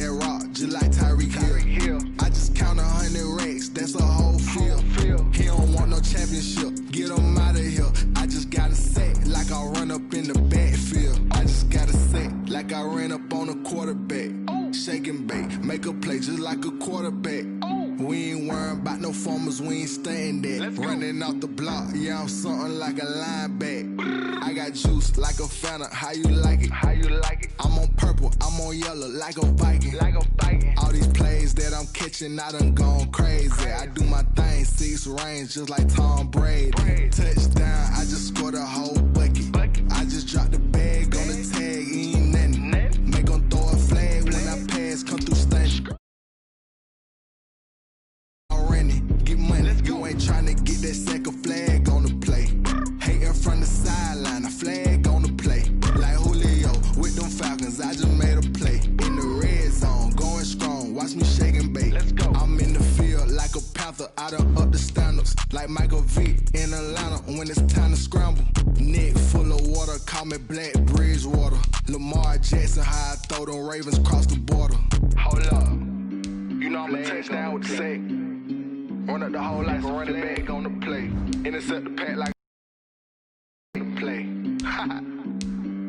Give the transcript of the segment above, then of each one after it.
that rock, just like Tyreek Hill. I just count 100 racks, that's a whole field. He don't want no championship, get him out of here. I just gotta say, like I run up in the backfield. I just gotta say, like I ran up on a quarterback. Shake and bake, make a play just like a quarterback. We ain't worrying about no formers, we ain't staying there. Running off the block, yeah, I'm something like a linebacker. I got juice like a Fanta, how you like it? I'm on purple, I'm on yellow like a Viking. All these plays that I'm catching, I done gone crazy. I do my thing, 6 range just like Tom Brady. Touchdown, I just scored a whole bucket. I just dropped the bag on the tag, ain't nothing. Make 'em throw a flag when I pass, come through stunning. Get money, you ain't tryna get that second flag on the play. Hating from the sideline, a flag on the play. Like Julio with them Falcons, I just made a play. In the red zone, going strong, watch me shake and bake. I'm in the field like a panther, I done up the standards. Like Michael Vick in Atlanta when it's time to scramble. Neck full of water, call me Black Bridgewater. Lamar Jackson, how I throw them Ravens across the border. Hold up, you know I'm a touchdown with the sack. Run up the whole life and run it back on the play. Intercept the pack like the play.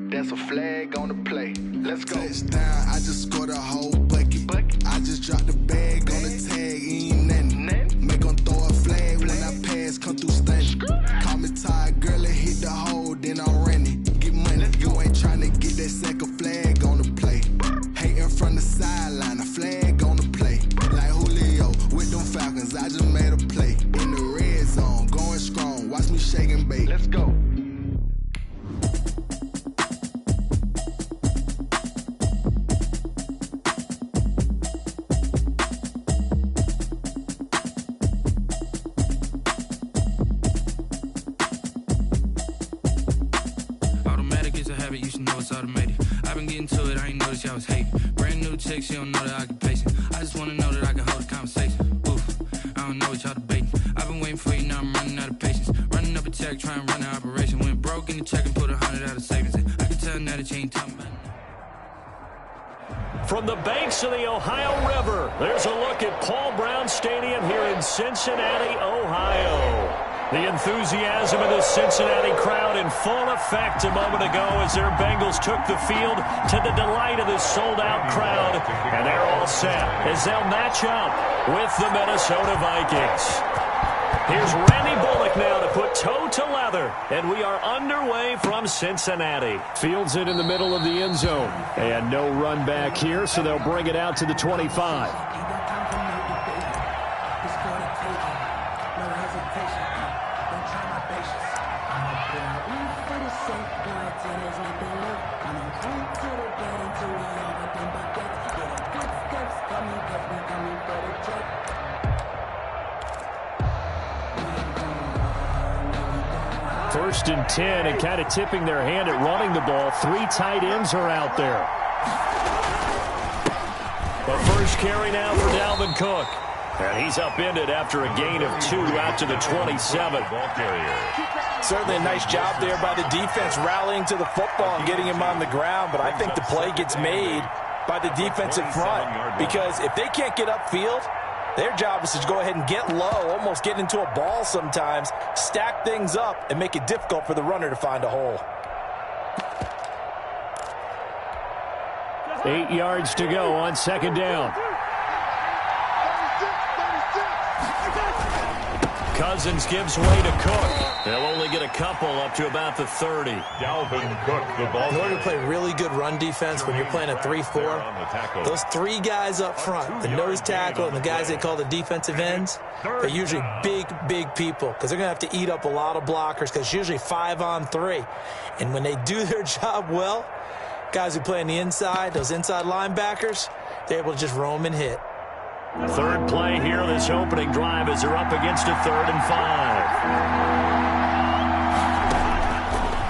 That's a flag on the play. Let's go. Touchdown, I just scored a whole bucket. I just dropped the bag on the tag, ain't nothing. Make 'em throw a flag when I pass, come through stunning. Call me tired, girl, and hit the hole, then I'm running. Get money, you ain't tryna get that second flag on the play. Hating from the sideline, a flag on the play. Like Julio with them Falcons, I just made a play. In the red zone, going strong, watch me shake and bake. Let's go. Automatic is a habit, you should know it's automated. I've been getting to it, I ain't noticed y'all was hating. Brand new chick, she don't know that I can pace it. I just wanna know that I can hold a conversation. Oof, I don't know what y'all debating. I've been waiting for you, now I'm running out of patience. Running up a check, trying to run an operation. Went broke in the check and put 100 out of savings in. I can tell now that you ain't talking about it. From the banks of the Ohio River, there's a look at Paul Brown Stadium here in Cincinnati, Ohio. The enthusiasm of the Cincinnati crowd in full effect a moment ago as their Bengals took the field to the delight of this sold-out crowd. And they're all set as they'll match up with the Minnesota Vikings. Here's Randy Bullock now to put toe to leather. And we are underway from Cincinnati. Fields it in the middle of the end zone. And no run back here, so they'll bring it out to the 25. First and 10, and kind of tipping their hand at running the ball. 3 tight ends are out there. The first carry now for Dalvin Cook. And he's upended after a gain of 2 out to the 27. Certainly a nice job there by the defense rallying to the football and getting him on the ground. But I think the play gets made by the defensive front. Because if they can't get upfield, their job is to go ahead and get low, almost get into a ball sometimes, stack things up, and make it difficult for the runner to find a hole. 8 yards to go on second down. Cousins gives way to Cook. They'll only get a couple up to about the 30. Dalvin Cook, the ball. In order to play really good run defense when you're playing a 3-4, those 3 guys up front, the nose tackle and the guys they call the defensive ends, are usually big, big people because they're going to have to eat up a lot of blockers because it's usually 5-on-3. And when they do their job well, guys who play on the inside, those inside linebackers, they're able to just roam and hit. Third play here, this opening drive as they're up against a 3rd and 5.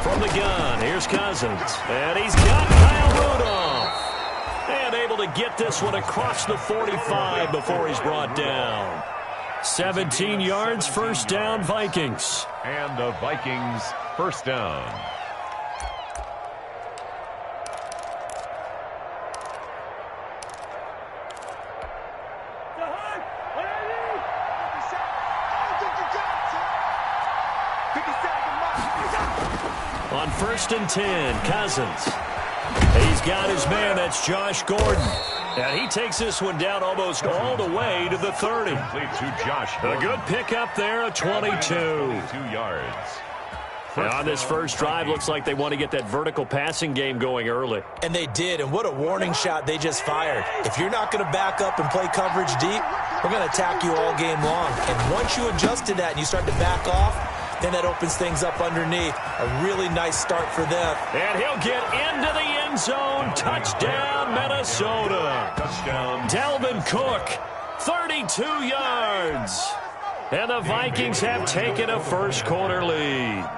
From the gun, here's Cousins. And he's got Kyle Rudolph. And able to get this one across the 45 before he's brought down. 17 yards, first down, Vikings. And the Vikings first down. On 1st and 10, Cousins. He's got his man. That's Josh Gordon. And he takes this one down almost all the way to the 30. To Josh. A good pickup there, a 22. 2 yards. And on this first drive, looks like they want to get that vertical passing game going early. And they did, and what a warning shot they just fired. If you're not going to back up and play coverage deep, we're going to attack you all game long. And once you adjust to that and you start to back off, then that opens things up underneath. A really nice start for them. And he'll get into the end zone. Touchdown, Minnesota. Touchdown. Dalvin Cook, 32 yards. And the Vikings have taken a first quarter lead.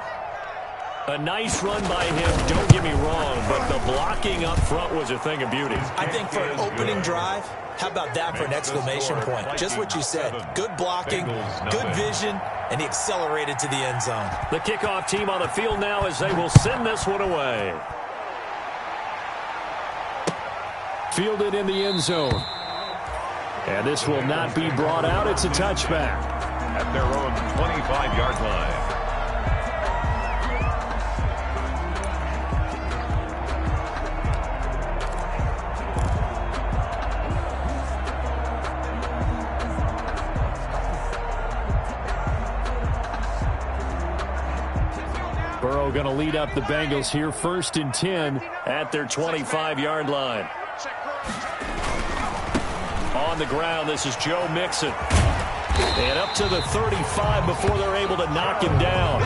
A nice run by him, don't get me wrong, but the blocking up front was a thing of beauty. I think for an opening drive, how about that for an exclamation point? Just what you said. Good blocking, good vision, and he accelerated to the end zone. The kickoff team on the field now as they will send this one away. Fielded in the end zone. And this will not be brought out. It's a touchback. At their own 25-yard line. Burrow going to lead up the Bengals here, 1st and 10 at their 25-yard line. On the ground, this is Joe Mixon. And up to the 35 before they're able to knock him down.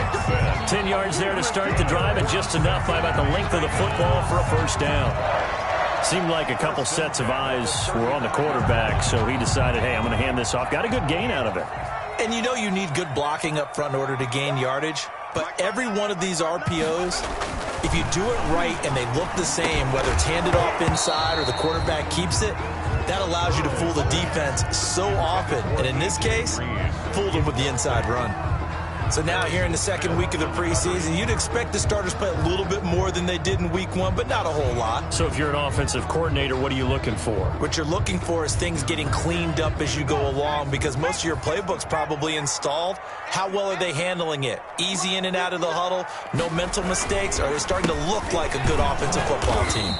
10 yards there to start the drive, and just enough by about the length of the football for a first down. Seemed like a couple sets of eyes were on the quarterback, so he decided, hey, I'm going to hand this off. Got a good gain out of it. And you know you need good blocking up front in order to gain yardage. But every one of these RPOs, if you do it right and they look the same, whether it's handed off inside or the quarterback keeps it, that allows you to fool the defense so often. And in this case, fooled them with the inside run. So now here in the second week of the preseason, you'd expect the starters play a little bit more than they did in week 1, but not a whole lot. So if you're an offensive coordinator, what are you looking for? What you're looking for is things getting cleaned up as you go along, because most of your playbook's probably installed. How well are they handling it? Easy in and out of the huddle, no mental mistakes, or are they starting to look like a good offensive football team?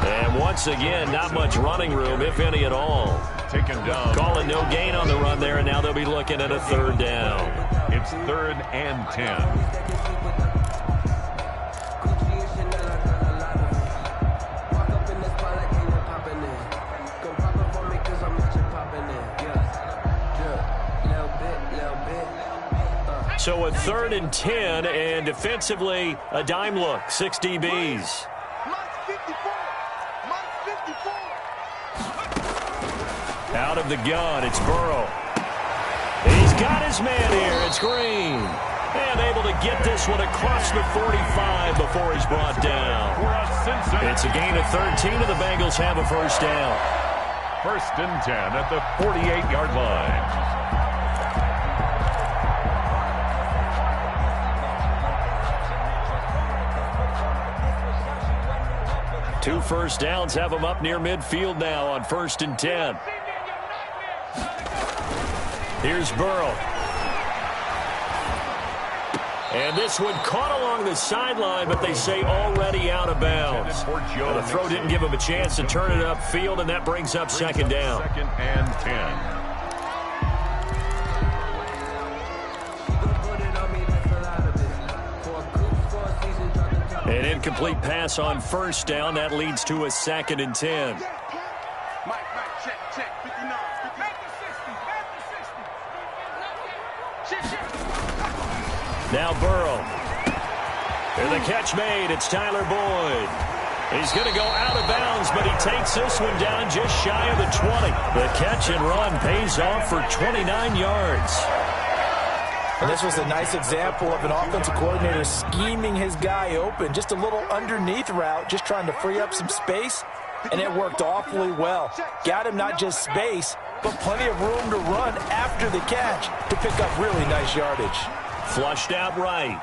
And once again, not much running room, if any at all. Taken down. Calling no gain on the run there, and now they'll be looking at a 3rd down. It's 3rd and 10. So a 3rd and 10, and defensively, a dime look, 6 DBs. Out of the gun, it's Burrow. He's got his man here. It's Green. And able to get this one across the 45 before he's brought down. It's a gain of 13, and the Bengals have a first down. 1st and 10 at the 48-yard line. Two first downs have them up near midfield now on 1st and 10. Here's Burrow. And this one caught along the sideline, but they say already out of bounds. And the throw didn't give him a chance to turn it upfield, and that brings up 2nd down. 2nd and 10. An incomplete pass on 1st down. That leads to a 2nd and 10. Now Burrow. And the catch made. It's Tyler Boyd. He's going to go out of bounds, but he takes this one down just shy of the 20. The catch and run pays off for 29 yards. And this was a nice example of an offensive coordinator scheming his guy open. Just a little underneath route, just trying to free up some space, and it worked awfully well. Got him not just space, but plenty of room to run after the catch to pick up really nice yardage. Flushed out right.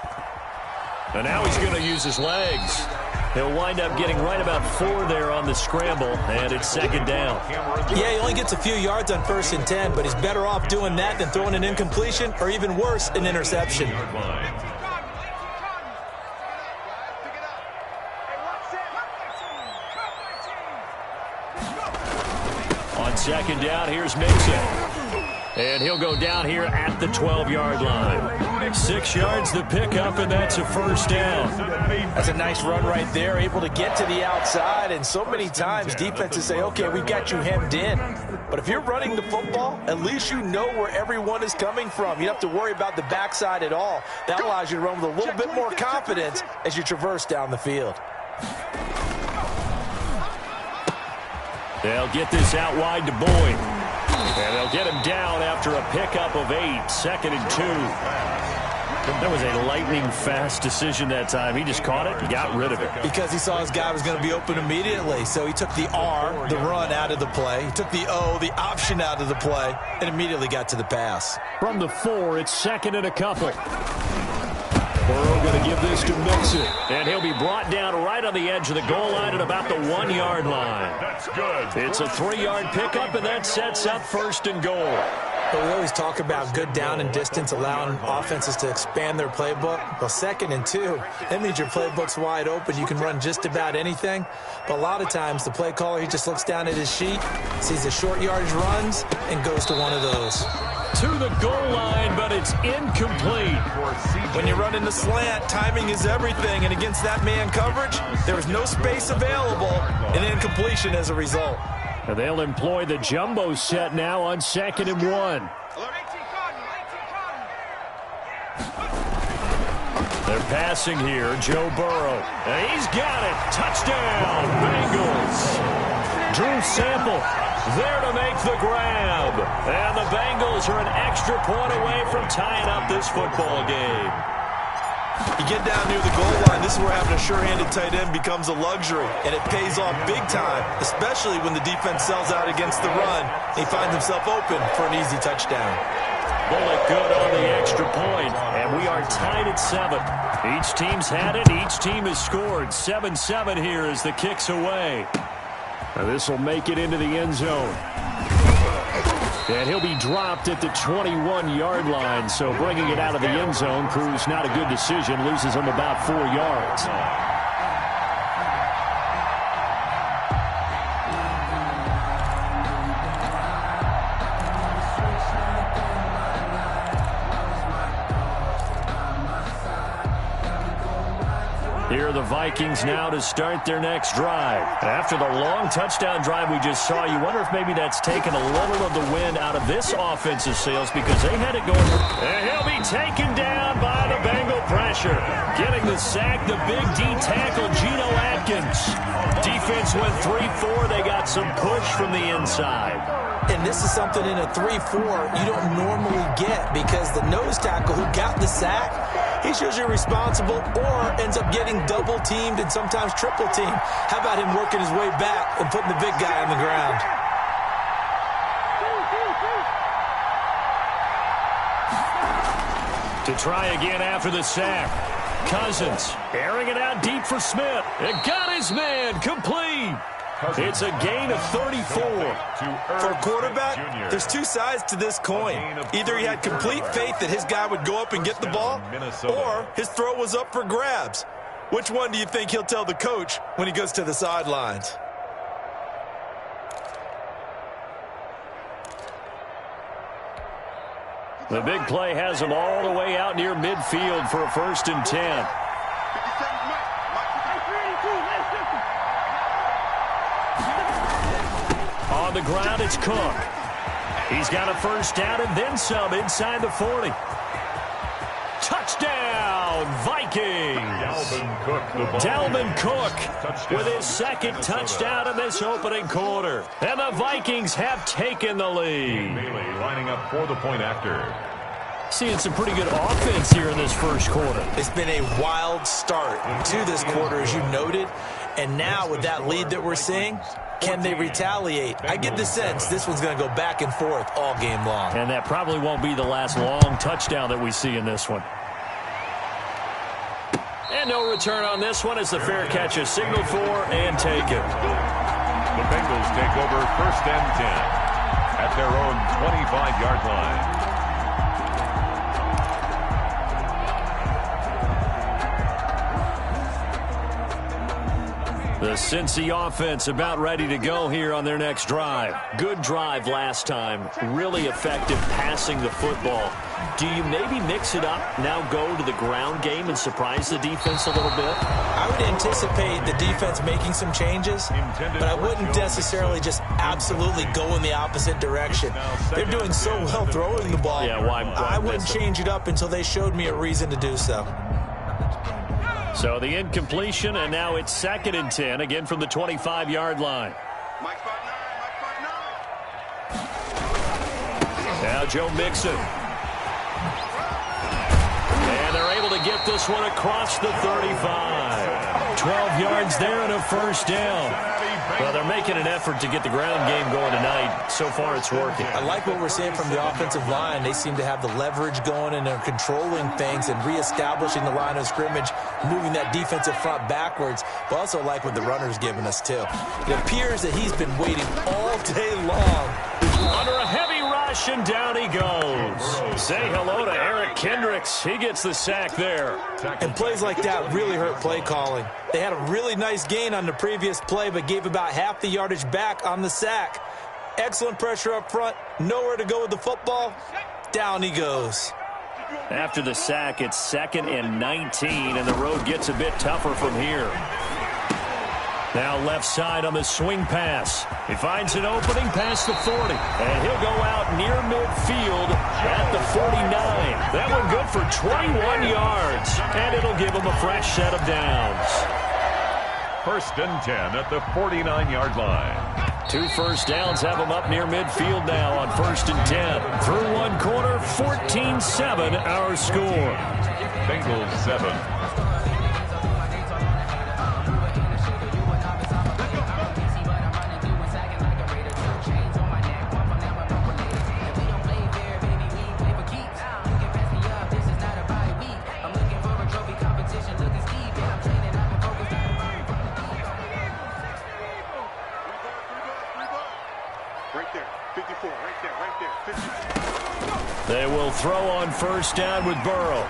And now he's going to use his legs. He'll wind up getting right about 4 there on the scramble, and it's 2nd down. Yeah, he only gets a few yards on 1st and 10, but he's better off doing that than throwing an incompletion or even worse, an interception. On second down, here's Mixon. And he'll go down here at the 12-yard line. 6 yards the pickup, and that's a first down. That's a nice run right there, able to get to the outside. And so many times defenses say, okay, we've got you hemmed in. But if you're running the football, at least you know where everyone is coming from. You don't have to worry about the backside at all. That allows you to run with a little bit more confidence as you traverse down the field. They'll get this out wide to Boyd. And they'll get him down after a pickup of 8, 2nd and 2. That was a lightning-fast decision that time. He just caught it and got rid of it. Because he saw his guy was going to be open immediately. So he took the R, the run, out of the play. He took the O, the option, out of the play, and immediately got to the pass. From the 4, it's 2nd and a couple. Burrow going to give this to Mixon. And he'll be brought down right on the edge of the goal line at about the 1-yard line. That's good. It's a 3-yard pickup, and that sets up 1st and goal. But we always talk about good down and distance, allowing offenses to expand their playbook. Well, 2nd and 2, that means your playbook's wide open. You can run just about anything. But a lot of times, the play caller, he just looks down at his sheet, sees the short yardage runs, and goes to one of those. To the goal line, but it's incomplete. When you run in the slant, timing is everything. And against that man coverage, there was no space available, and incompletion as a result. And they'll employ the jumbo set now on 2nd and 1. They're passing here, Joe Burrow. And he's got it. Touchdown, Bengals. Drew Sample there to make the grab. And the Bengals are an extra point away from tying up this football game. You get down near the goal line, this is where having a sure-handed tight end becomes a luxury, and it pays off big time, especially when the defense sells out against the run, and he finds himself open for an easy touchdown. Bullet good on the extra point, and we are tied at 7. Each team's had it, each team has scored. 7-7 here as the kick's away. Now this will make it into the end zone. And he'll be dropped at the 21-yard line, so bringing it out of the end zone proves not a good decision, loses him about 4 yards. Here are the Vikings now to start their next drive. After the long touchdown drive we just saw, you wonder if maybe that's taken a little of the wind out of this offensive sails because they had it going. And he'll be taken down by the Bengal pressure. Getting the sack, the big D tackle, Geno Atkins. Defense went 3-4. They got some push from the inside. And this is something in a 3-4 you don't normally get because the nose tackle who got the sack, he's usually responsible or ends up getting double-teamed and sometimes triple-teamed. How about him working his way back and putting the big guy on the ground? To try again after the sack. Cousins airing it out deep for Smith. It got his man complete. It's a gain of 34. For a quarterback, there's two sides to this coin. Either he had complete faith that his guy would go up and get the ball, or his throw was up for grabs. Which one do you think he'll tell the coach when he goes to the sidelines? The big play has him all the way out near midfield for a 1st and 10. On the ground, it's Cook. He's got a 1st down and then some inside the 40. Touchdown, Vikings! Dalvin Cook with his 2nd touchdown in this opening quarter. And the Vikings have taken the lead. Lining up for the point after. Seeing some pretty good offense here in this first quarter. It's been a wild start to this quarter, as you noted. And now with that lead that we're seeing, can they retaliate? I get the sense this one's going to go back and forth all game long. And that probably won't be the last long touchdown that we see in this one. And no return on this one as the fair catch is signaled for and taken. The Bengals take over 1st and 10 at their own 25-yard line. The Cincy offense about ready to go here on their next drive. Good drive last time. Really effective passing the football. Do you maybe mix it up, now go to the ground game and surprise the defense a little bit? I would anticipate the defense making some changes, but I wouldn't necessarily just absolutely go in the opposite direction. They're doing so well throwing the ball. Yeah, why I wouldn't change it up until they showed me a reason to do so. So the incompletion, and now it's 2nd and 10, again from the 25-yard line. Now Joe Mixon. And they're able to get this one across the 35. 12 yards there and a first down. Well, they're making an effort to get the ground game going tonight. So far, it's working. I like what we're seeing from the offensive line. They seem to have the leverage going, and they're controlling things and reestablishing the line of scrimmage, moving that defensive front backwards. But also like what the runner's giving us, too. It appears that he's been waiting all day long. Under a heavy rush, and down he goes. Say hello to Eric Kendricks. He gets the sack there. And plays like that really hurt play calling. They had a really nice gain on the previous play, but gave about half the yardage back on the sack. Excellent pressure up front. Nowhere to go with the football. Down he goes. After the sack, it's 2nd and 19, and the road gets a bit tougher from here. Now left side on the swing pass. He finds an opening past the 40. And he'll go out near midfield at the 49. That one good for 21 yards. And it'll give him a fresh set of downs. 1st and 10 at the 49-yard line. 2 first downs have him up near midfield now on 1st and 10. Through one quarter, 14-7 our score. Bengals 7. They will throw on 1st down with Burrow.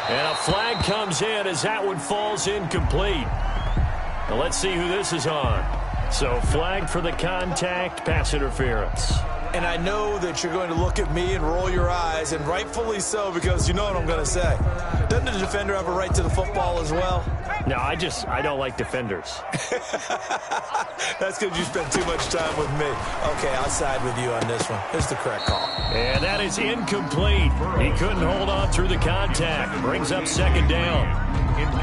And a flag comes in as that one falls incomplete. Now let's see who this is on. So flag for the contact, pass interference. And I know that you're going to look at me and roll your eyes, and rightfully so, because you know what I'm going to say. Doesn't the defender have a right to the football as well? No, I don't like defenders. That's because you spend too much time with me. Okay, I'll side with you on this one. It's the correct call. And that is incomplete. He couldn't hold on through the contact. Brings up 2nd down.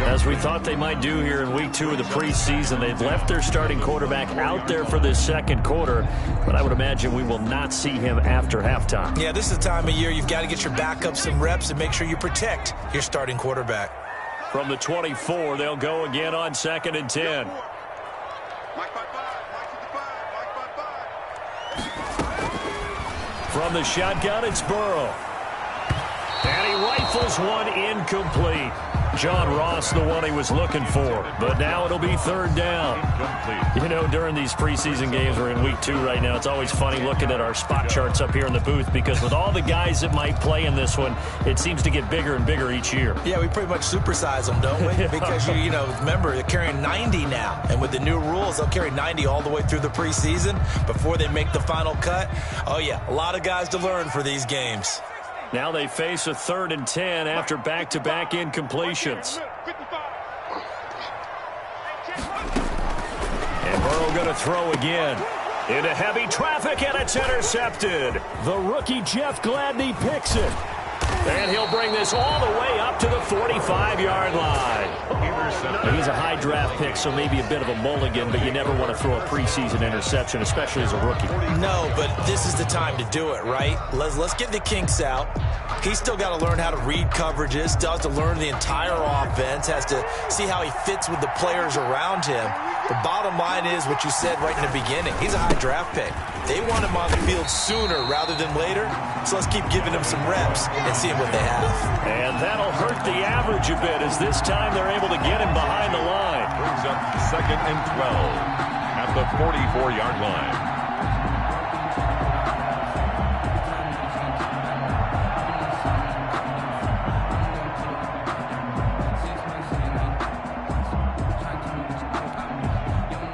As we thought they might do here in week 2 of the preseason, they've left their starting quarterback out there for this 2nd quarter, but I would imagine we will not see him after halftime. Yeah, this is the time of year you've got to get your backup some reps and make sure you protect your starting quarterback. From the 24, they'll go again on 2nd and 10. From the shotgun, it's Burrow. And he rifles one incomplete. John Ross, the one he was looking for. But now it'll be 3rd down. You know, during these preseason games, we're in week 2 right now. It's always funny looking at our spot charts up here in the booth because with all the guys that might play in this one, it seems to get bigger and bigger each year. Yeah, we pretty much supersize them, don't we? Because, you know, remember, they're carrying 90 now. And with the new rules, they'll carry 90 all the way through the preseason before they make the final cut. Oh, yeah, a lot of guys to learn for these games. Now they face a 3rd and 10 after back-to-back incompletions. And Burrow going to throw again. Into heavy traffic, and it's intercepted. The rookie Jeff Gladney picks it. And he'll bring this all the way up to the 45-yard line. He's a high draft pick, so maybe a bit of a mulligan, but you never want to throw a preseason interception, especially as a rookie. No, but this is the time to do it, right? Let's get the kinks out. He's still got to learn how to read coverages, still has to learn the entire offense, has to see how he fits with the players around him. The bottom line is what you said right in the beginning. He's a high draft pick. They want him on the field sooner rather than later, so let's keep giving him some reps and seeing what they have. And that'll hurt the average a bit as this time they're able to get him behind the line. Brings up 2nd and 12 at the 44-yard line.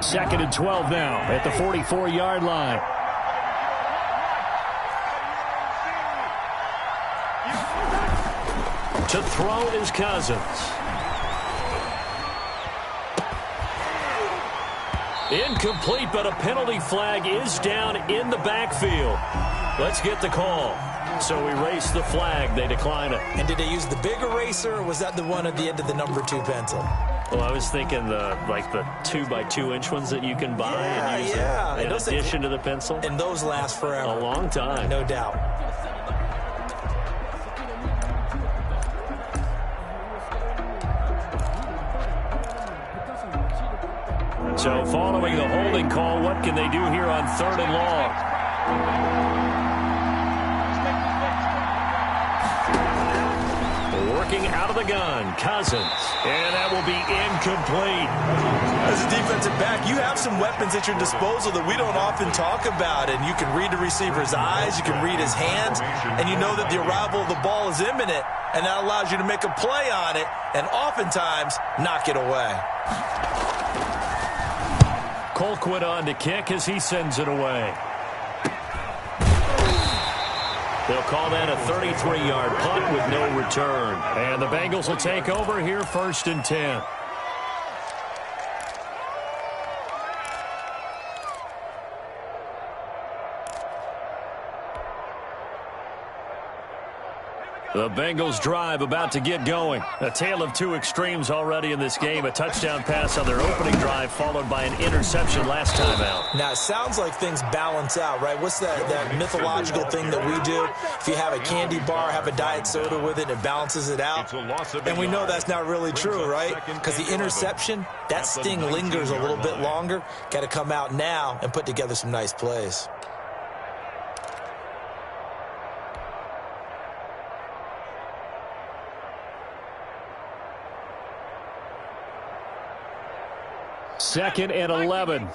2nd and 12 now at the 44-yard line. To throw is Cousins. Incomplete, but a penalty flag is down in the backfield. Let's get the call. So erase the flag. They decline it. And did they use the big eraser, or was that the one at the end of the number 2 pencil? Well, I was thinking the 2x2-inch ones that you can buy and use in addition to the pencil. And those last forever. A long time. No doubt. So following the holding call, what can they do here on 3rd and long? Working out of the gun, Cousins. And that will be incomplete. As a defensive back, you have some weapons at your disposal that we don't often talk about. And you can read the receiver's eyes, you can read his hands, and you know that the arrival of the ball is imminent. And that allows you to make a play on it and oftentimes knock it away. Colquitt on to kick as he sends it away. They'll call that a 33-yard punt with no return. And the Bengals will take over here 1st and 10. The Bengals drive about to get going. A tale of two extremes already in this game. A touchdown pass on their opening drive followed by an interception last time out. Now, it sounds like things balance out, right? What's that mythological thing that we do? If you have a candy bar, have a diet soda with it, it balances it out. And we know that's not really true, right? Because the interception, that sting lingers a little bit longer. Got to come out now and put together some nice plays. Second and 11.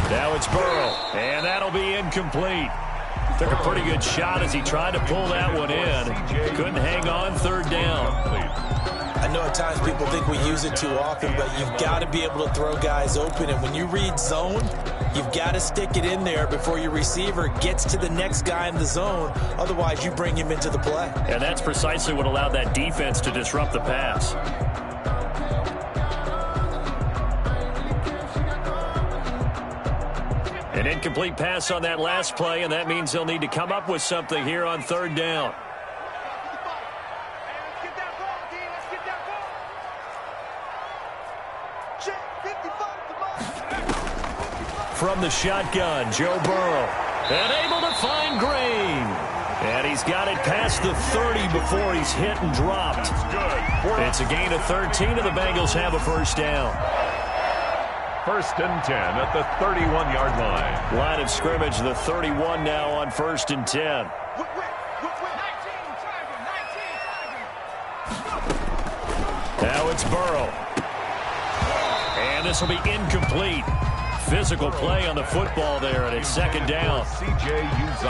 Now it's Burrow, and that'll be incomplete. Took a pretty good shot as he tried to pull that one in. Couldn't hang on, 3rd down. I know at times people think we use it too often, but you've got to be able to throw guys open. And when you read zone, you've got to stick it in there before your receiver gets to the next guy in the zone. Otherwise, you bring him into the play. And that's precisely what allowed that defense to disrupt the pass. An incomplete pass on that last play, and that means they'll need to come up with something here on 3rd down. From the shotgun, Joe Burrow. And able to find Green. And he's got it past the 30 before he's hit and dropped. It's a gain of 13, and the Bengals have a 1st down. 1st and 10 at the 31-yard line. Line of scrimmage, the 31 now on 1st and 10. Now it's Burrow. And this will be incomplete. Physical play on the football there, and it's 2nd down.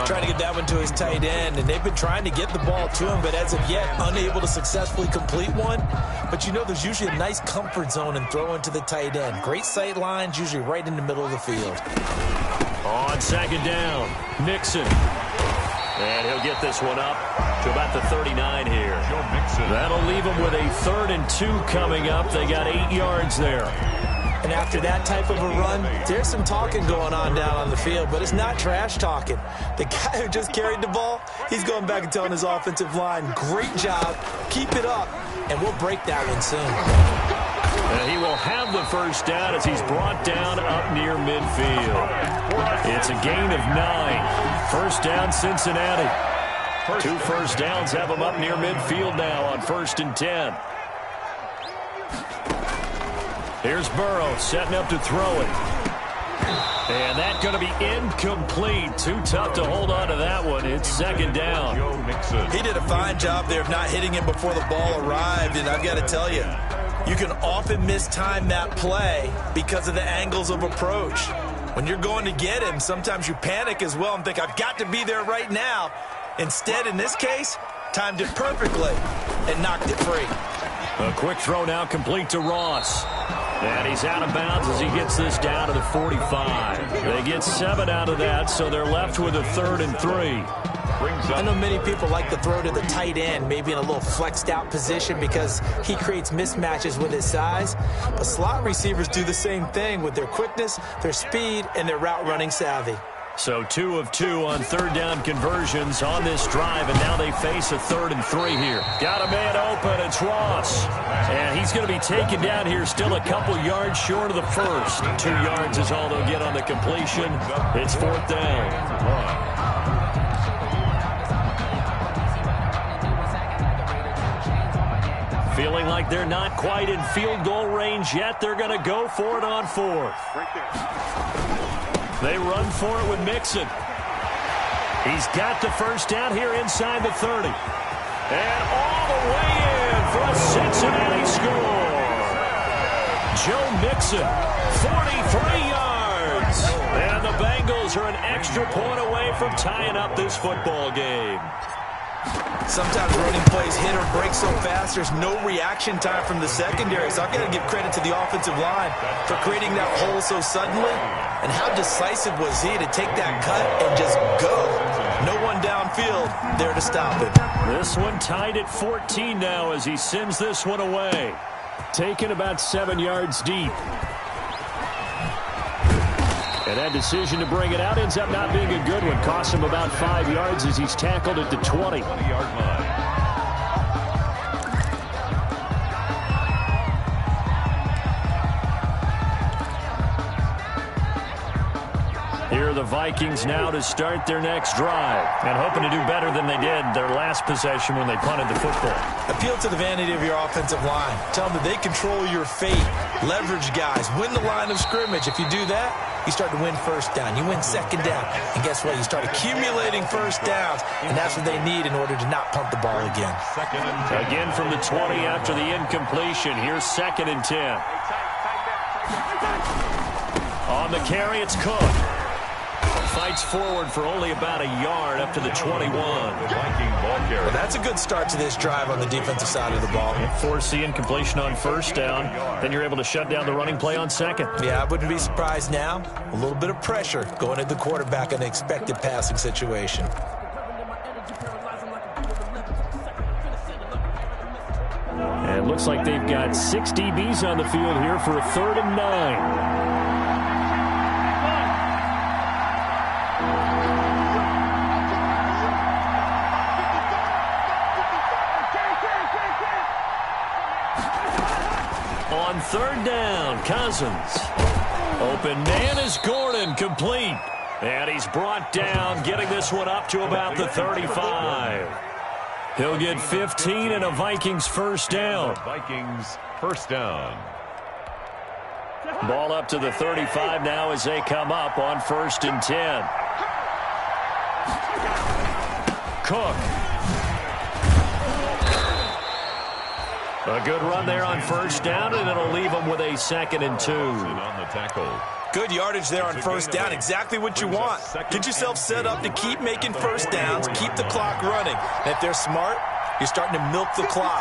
Trying to get that one to his tight end, and they've been trying to get the ball to him, but as of yet, unable to successfully complete one. But you know there's usually a nice comfort zone in throwing to the tight end. Great sight lines, usually right in the middle of the field. On 2nd down, Mixon. And he'll get this one up to about the 39 here. That'll leave him with a 3rd and 2 coming up. They got 8 yards there. And after that type of a run, there's some talking going on down on the field, but it's not trash talking. The guy who just carried the ball, he's going back and telling his offensive line, great job, keep it up, and we'll break that one soon. And he will have the 1st down as he's brought down up near midfield. It's a gain of 9. 1st down, Cincinnati. 2 1st downs have him up near midfield now on 1st and 10. Here's Burrow setting up to throw it. And that's going to be incomplete. Too tough to hold on to that one. It's 2nd down. He did a fine job there of not hitting him before the ball arrived. And I've got to tell you, you can often mistime that play because of the angles of approach. When you're going to get him, sometimes you panic as well and think, I've got to be there right now. Instead, in this case, timed it perfectly and knocked it free. A quick throw now complete to Ross. And he's out of bounds as he gets this down to the 45. They get 7 out of that, so they're left with a 3rd and 3. I know many people like to throw to the tight end, maybe in a little flexed out position because he creates mismatches with his size. But slot receivers do the same thing with their quickness, their speed, and their route running savvy. So 2 of 2 on 3rd down conversions on this drive, and now they face a 3rd and 3 here. Got a man open, it's Ross. And he's going to be taken down here, still a couple yards short of the first. 2 yards is all they'll get on the completion. It's 4th down. Feeling like they're not quite in field goal range yet. They're going to go for it on 4th. They run for it with Mixon. He's got the first down here inside the 30. And all the way in for a Cincinnati score. Joe Mixon, 43 yards. And the Bengals are an extra point away from tying up this football game. Sometimes running plays hit or break so fast, there's no reaction time from the secondary. So I've got to give credit to the offensive line for creating that hole so suddenly. And how decisive was he to take that cut and just go? No one downfield there to stop it. This one tied at 14 now as he sends this one away. Taken about 7 yards deep. And that decision to bring it out ends up not being a good one. Costs him about 5 yards as he's tackled at the 20. 20-yard line. Here are the Vikings now to start their next drive. And hoping to do better than they did their last possession when they punted the football. Appeal to the vanity of your offensive line. Tell them that they control your fate. Leverage guys. Win the line of scrimmage. If you do that, you start to win first down. You win second down. And guess what? You start accumulating first downs. And that's what they need in order to not punt the ball again. Again from the 20 after the incompletion. Here's 2nd and 10. On the carry, it's Cook. Fights forward for only about a yard up to the 21. Viking ball carrier. Well, that's a good start to this drive on the defensive side of the ball. Force the incompletion on first down. Then you're able to shut down the running play on second. Yeah, I wouldn't be surprised now. A little bit of pressure going at the quarterback in an expected passing situation. And it looks like they've got 6 DBs on the field here for a 3rd and 9. On 3rd down, Cousins. Open man is Gordon, complete. And he's brought down, getting this one up to about the 35. He'll get 15 and a Vikings first down. Vikings first down. Ball up to the 35 now as they come up on 1st and 10. Cook. A good run there on first down, and it'll leave them with a 2nd and 2. On the tackle. Good yardage there on first down. Exactly what you want. Get yourself set up to keep making first downs, keep the clock running. And if they're smart, you're starting to milk the clock.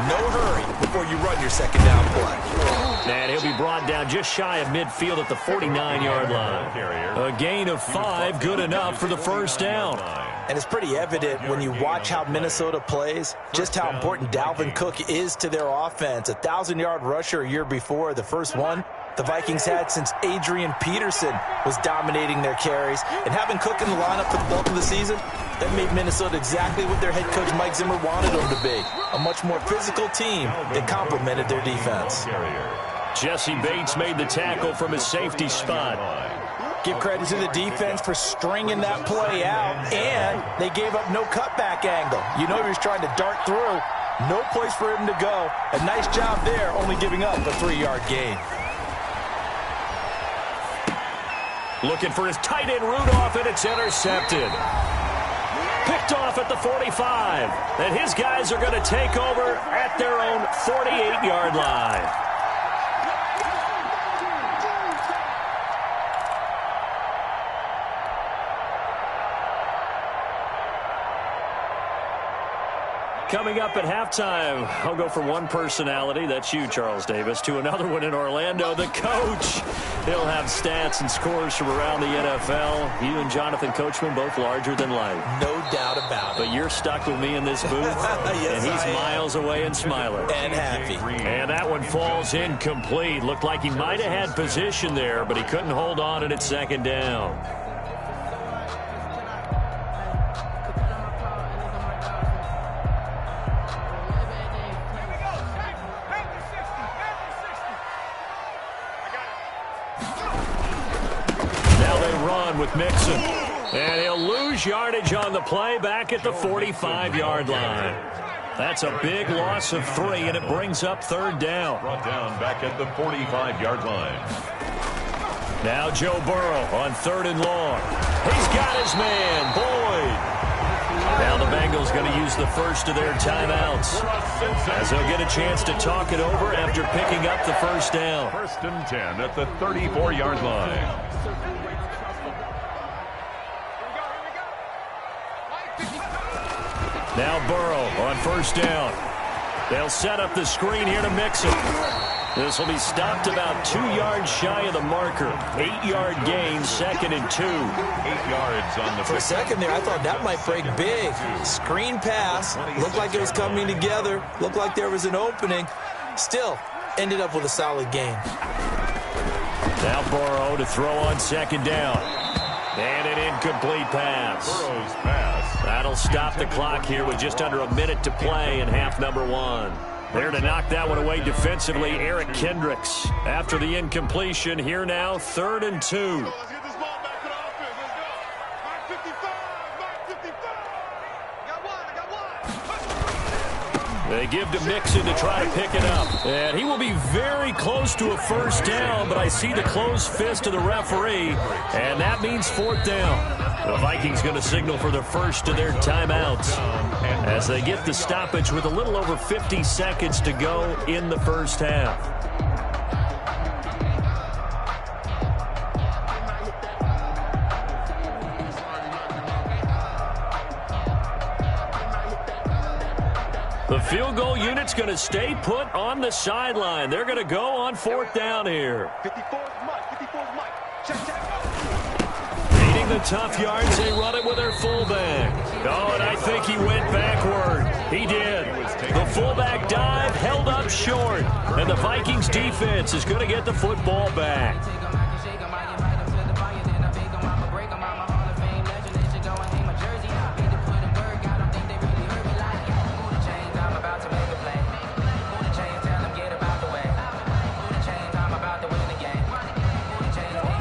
No hurry before you run your 2nd down play. And he'll be brought down just shy of midfield at the 49-yard line. A gain of 5, good enough for the first down. And it's pretty evident when you watch how Minnesota plays, just how important Dalvin Cook is to their offense. A 1,000-yard rusher a year before, the first one the Vikings had since Adrian Peterson was dominating their carries. And having Cook in the lineup for the bulk of the season, that made Minnesota exactly what their head coach Mike Zimmer wanted them to be. A much more physical team that complemented their defense. Jesse Bates made the tackle from his safety spot. Give credit to the defense for stringing that play out, and they gave up no cutback angle. You know he was trying to dart through. No place for him to go. A nice job there, only giving up a 3-yard gain. Looking for his tight end Rudolph, and it's intercepted. Picked off at the 45. And his guys are going to take over at their own 48-yard line. Coming up at halftime, I'll go from one personality, that's you, Charles Davis, to another one in Orlando, the coach. He'll have stats and scores from around the NFL. You and Jonathan Coachman both larger than life. No doubt about it. But you're stuck with me in this booth, yes, and he's miles away and smiling. And happy. And that one falls incomplete. Looked like he might have had position there, but he couldn't hold on, and it's second down. With Mixon, and he'll lose yardage on the play back at the 45-yard line. That's a big loss of 3, and it brings up third down. Brought down back at the 45-yard line. Now Joe Burrow on 3rd and long. He's got his man, Boyd. Now the Bengals going to use the first of their timeouts, as they'll get a chance to talk it over after picking up the first down. 1st and 10 at the 34-yard line. Now Burrow on 1st down. They'll set up the screen here to Mixon. This will be stopped about 2 yards shy of the marker. 8-yard gain, 2nd and 2. 8 yards on the For a second there, I thought that might break big. Screen pass. Looked like it was coming together. Looked like there was an opening. Still, ended up with a solid gain. Now Burrow to throw on 2nd down. And an incomplete pass. Burrow's pass. That'll stop the clock here with just under a minute to play in half number 1. There to knock that one away defensively, Eric Kendricks. After the incompletion, here now, 3rd and 2. They give to Mixon to try to pick it up. And he will be very close to a first down, but I see the closed fist of the referee, and that means 4th down. The Vikings going to signal for the first of their timeouts as they get the stoppage with a little over 50 seconds to go in the first half. The field goal unit's going to stay put on the sideline. They're going to go on 4th down here. 54's Mike. Needing the tough yards, they run it with their fullback. Oh, and I think he went backward. He did. The fullback dive held up short, and the Vikings defense is going to get the football back.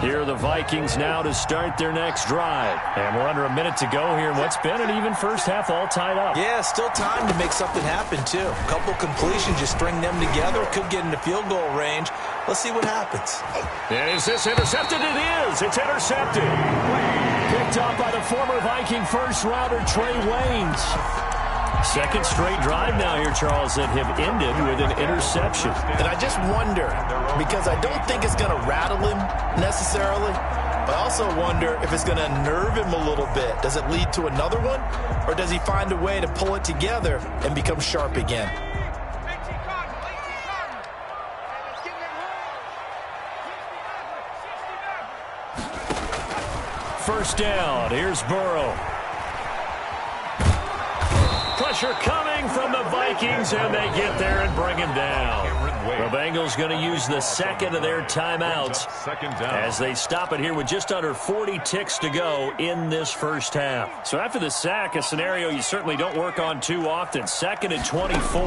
Here are the Vikings now to start their next drive. And we're under a minute to go here in what's been an even first half, all tied up. Yeah, still time to make something happen, too. A couple completions, just string them together. Could get into field goal range. Let's see what happens. And is this intercepted? It is. It's intercepted. Picked up by the former Viking first-rounder Trey Waynes. Second straight drive now here, Charles, that have ended with an interception. And I just wonder, because I don't think it's going to rattle him necessarily, but I also wonder if it's going to nerve him a little bit. Does it lead to another one, or does he find a way to pull it together and become sharp again? First down, here's Burrow. Pressure coming from the Vikings, and they get there and bring him down. The Bengals going to use the second of their timeouts as they stop it here with just under 40 ticks to go in this first half. So after the sack, a scenario you certainly don't work on too often. 2nd and 24.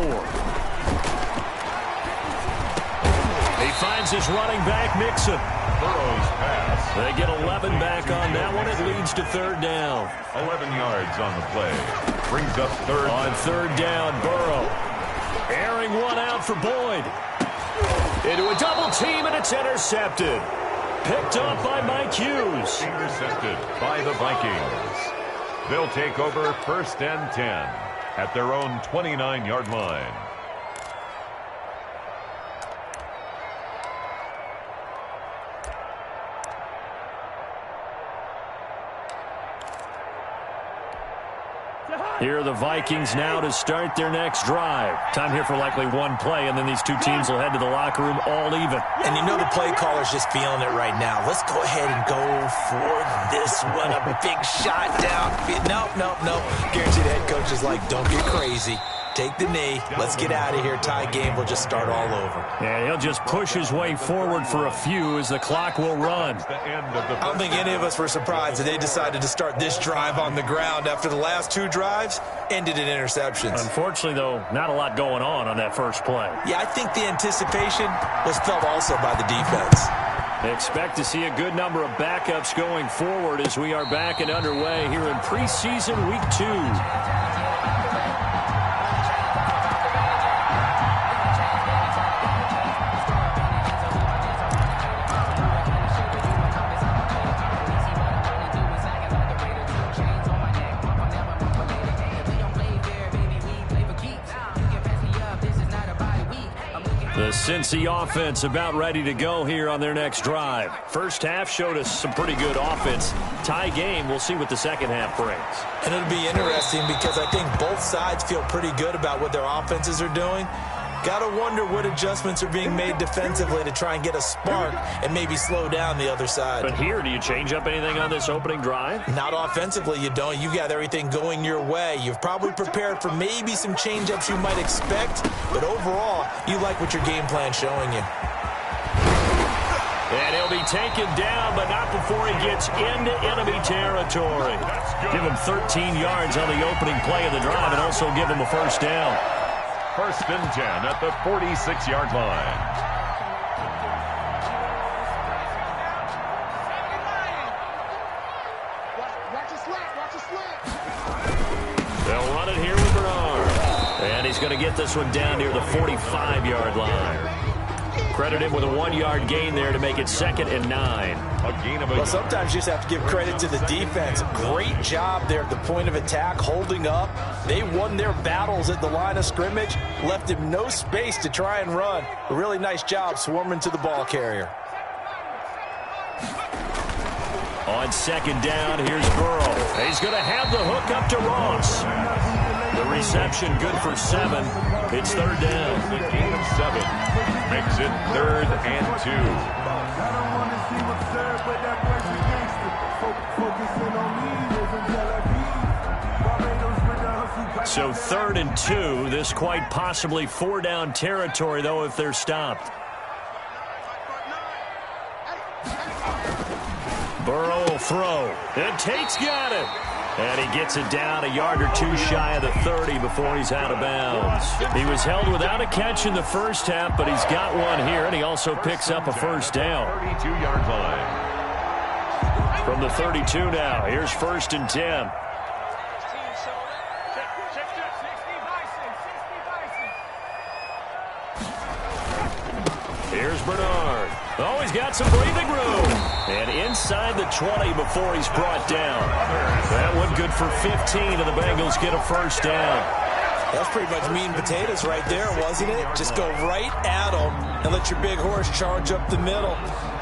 He finds his running back, Mixon. Burrow's pass. They get 11 back on that one. It leads to 3rd down. 11 yards on the play. Brings up 3rd. On 3rd down, Burrow. Airing one out for Boyd. Into a double team, and it's intercepted. Picked up by Mike Hughes. Intercepted by the Vikings. They'll take over 1st and 10 at their own 29-yard line. Here are the Vikings now to start their next drive. Time here for likely one play, and then these two teams will head to the locker room all even. And you know the play caller's just feeling it right now. Let's go ahead and go for this one. A big shot down. No. Guarantee the head coach is like, don't get crazy. Take the knee. Let's get out of here. Tie game will just start all over. Yeah, he'll just push his way forward for a few as the clock will run. I don't think any of us were surprised that they decided to start this drive on the ground after the last two drives ended in interceptions. Unfortunately, though, not a lot going on that first play. Yeah, I think the anticipation was felt also by the defense. Expect to see a good number of backups going forward as we are back and underway here in preseason week 2. The Cincy offense about ready to go here on their next drive. First half showed us some pretty good offense. Tie game, we'll see what the second half brings. And it'll be interesting because I think both sides feel pretty good about what their offenses are doing. Got to wonder what adjustments are being made defensively to try and get a spark and maybe slow down the other side. But here, do you change up anything on this opening drive? Not offensively, you don't. You've got everything going your way. You've probably prepared for maybe some change-ups you might expect, but overall, you like what your game plan's showing you. And he'll be taken down, but not before he gets into enemy territory. Give him 13 yards on the opening play of the drive and also give him a first down. First and 10 at the 46-yard line. They'll run it here with Bernard. And he's going to get this one down near the 45-yard line. Credit him with a 1-yard gain there to make it 2nd and 9. Well, sometimes you just have to give credit to the defense. Great job there at the point of attack, holding up. They won their battles at the line of scrimmage, left him no space to try and run. A really nice job swarming to the ball carrier. On 2nd down, here's Burrow. He's going to have the hook up to Ross. The reception good for 7. It's 3rd down. The gain of 7 makes it 3rd and 2. So 3rd and 2. This quite possibly 4-down territory, though, if they're stopped. Burrow will throw. And Tate's got it. And he gets it down a yard or two shy of the 30 before he's out of bounds. He was held without a catch in the first half, but he's got one here, and he also picks up a first down. 32-yard line. From the 32 now, here's 1st and 10. Here's Bernard. Oh, he's got some breathing room. And inside the 20 before he's brought down. That one good for 15, and the Bengals get a first down. That's pretty much meat and potatoes right there, wasn't it? Just go right at them and let your big horse charge up the middle.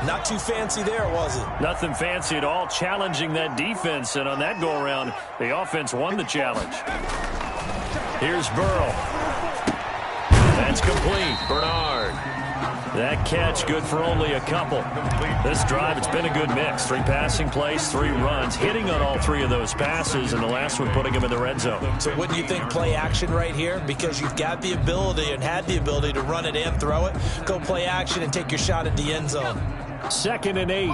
Not too fancy there, was it? Nothing fancy at all, challenging that defense. And on that go-around, the offense won the challenge. Here's Burrow. That's complete. Bernard. That catch good for only a couple. This drive, it's been a good mix. 3 passing plays, 3 runs, hitting on all 3 of those passes, and the last one putting him in the red zone. So wouldn't you think play action right here? Because you've got the ability and had the ability to run it and throw it. Go play action and take your shot at the end zone. 2nd and 8.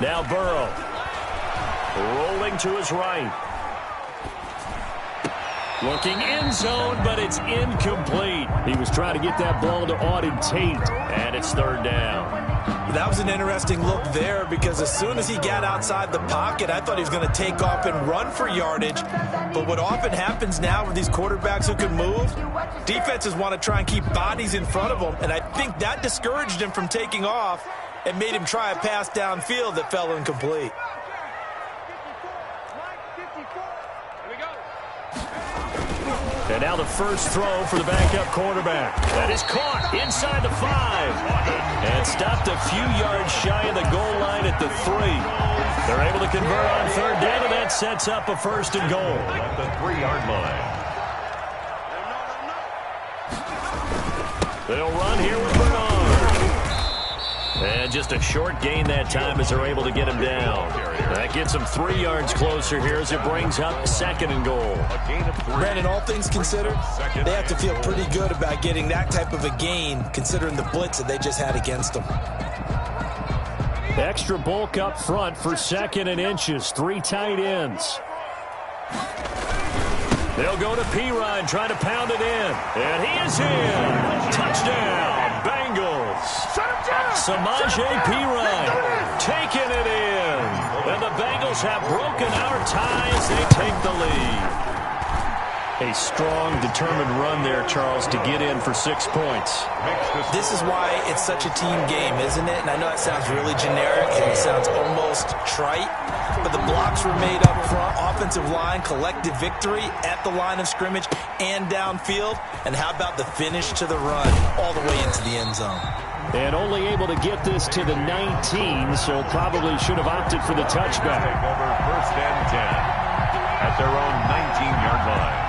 Now Burrow. Rolling to his right. Looking end zone, but it's incomplete. He was trying to get that ball to Auden Tate, and it's 3rd down. That was an interesting look there because as soon as he got outside the pocket, I thought he was going to take off and run for yardage. But what often happens now with these quarterbacks who can move, defenses want to try and keep bodies in front of them, and I think that discouraged him from taking off and made him try a pass downfield that fell incomplete. And now the first throw for the backup quarterback. That is caught inside the 5. And stopped a few yards shy of the goal line at the 3. They're able to convert on third down, and that sets up a 1st and goal. At the 3-yard line. They'll run here with Bernard. And just a short gain that time as they're able to get him down. That gets him 3 yards closer here as it brings up 2nd and goal. Brandon, all things considered, they have to feel pretty good about getting that type of a gain considering the blitz that they just had against them. Extra bulk up front for 2nd and inches. 3 tight ends. They'll go to Pirine, trying to pound it in. And he is in. Touchdown, Bengals. Samaje Pirine taking it in. And the Bengals have broken our ties. They take the lead. A strong, determined run there, Charles, to get in for 6 points. This is why it's such a team game, isn't it? And I know it sounds really generic and it sounds almost trite, but the blocks were made up front, offensive line, collective victory at the line of scrimmage and downfield. And how about the finish to the run all the way into the end zone? And only able to get this to the 19, so probably should have opted for the touchback. Over 1st and 10 at their own 19-yard line.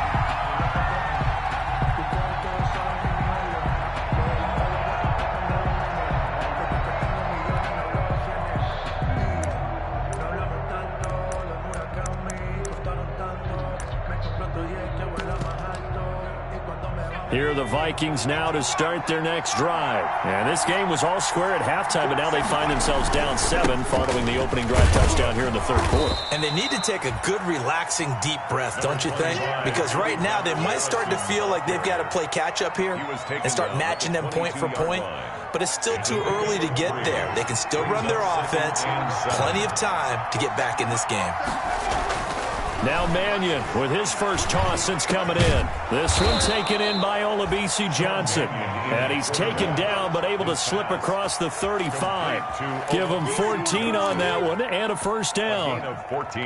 Here are the Vikings now to start their next drive. And this game was all square at halftime, but now they find themselves down 7 following the opening drive touchdown here in the 3rd quarter. And they need to take a good, relaxing, deep breath, don't you think? Because right now they might start to feel like they've got to play catch-up here and start matching them point for point. But it's still too early to get there. They can still run their offense. Plenty of time to get back in this game. Now Mannion with his first toss since coming in. This one taken in by Olabisi Johnson. And he's taken down but able to slip across the 35. Give him 14 on that one and a 1st down. Gain of 14.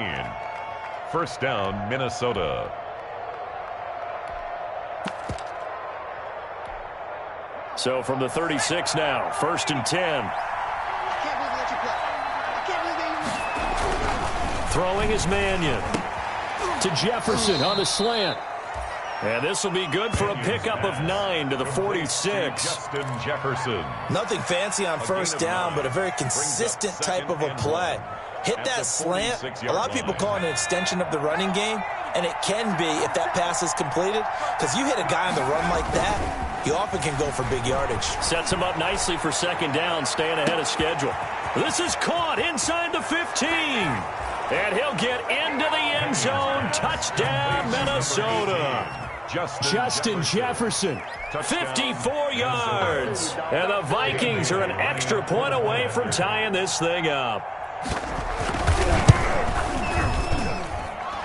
1st down, Minnesota. So from the 36 now, 1st and 10. Throwing is Mannion. To Jefferson on the slant. And this will be good for a pickup of 9 to the 46. Justin Jefferson. Nothing fancy on 1st down, but a very consistent type of a play. Hit that slant. A lot of people call it an extension of the running game, and it can be if that pass is completed, because you hit a guy on the run like that, he often can go for big yardage. Sets him up nicely for 2nd down, staying ahead of schedule. This is caught inside the 15. And he'll get into the end zone. Touchdown, Minnesota. Justin Jefferson, 54 yards. And the Vikings are an extra point away from tying this thing up.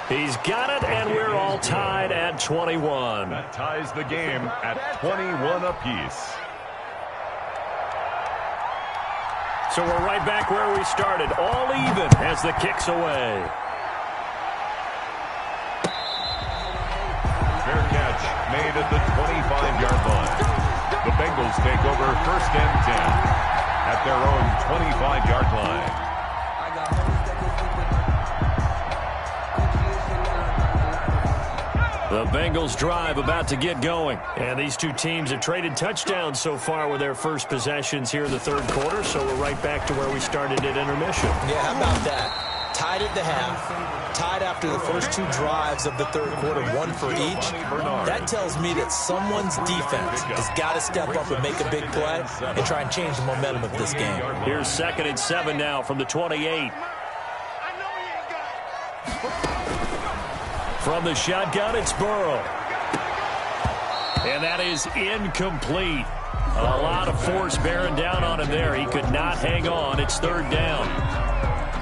He's got it, and we're all tied at 21. That ties the game at 21 apiece. So we're right back where we started, all even as the kick's away. Fair catch made at the 25-yard line. The Bengals take over 1st and 10 at their own 25-yard line. The Bengals drive about to get going. And these two teams have traded touchdowns so far with their first possessions here in the 3rd quarter. So we're right back to where we started at intermission. Yeah, how about that? Tied at the half. Tied after the first 2 drives of the 3rd quarter, 1 for each. That tells me that someone's defense has got to step up and make a big play and try and change the momentum of this game. Here's 2nd and 7 now from the 28. From the shotgun, it's Burrow. And that is incomplete. A lot of force bearing down on him there. He could not hang on. It's 3rd down.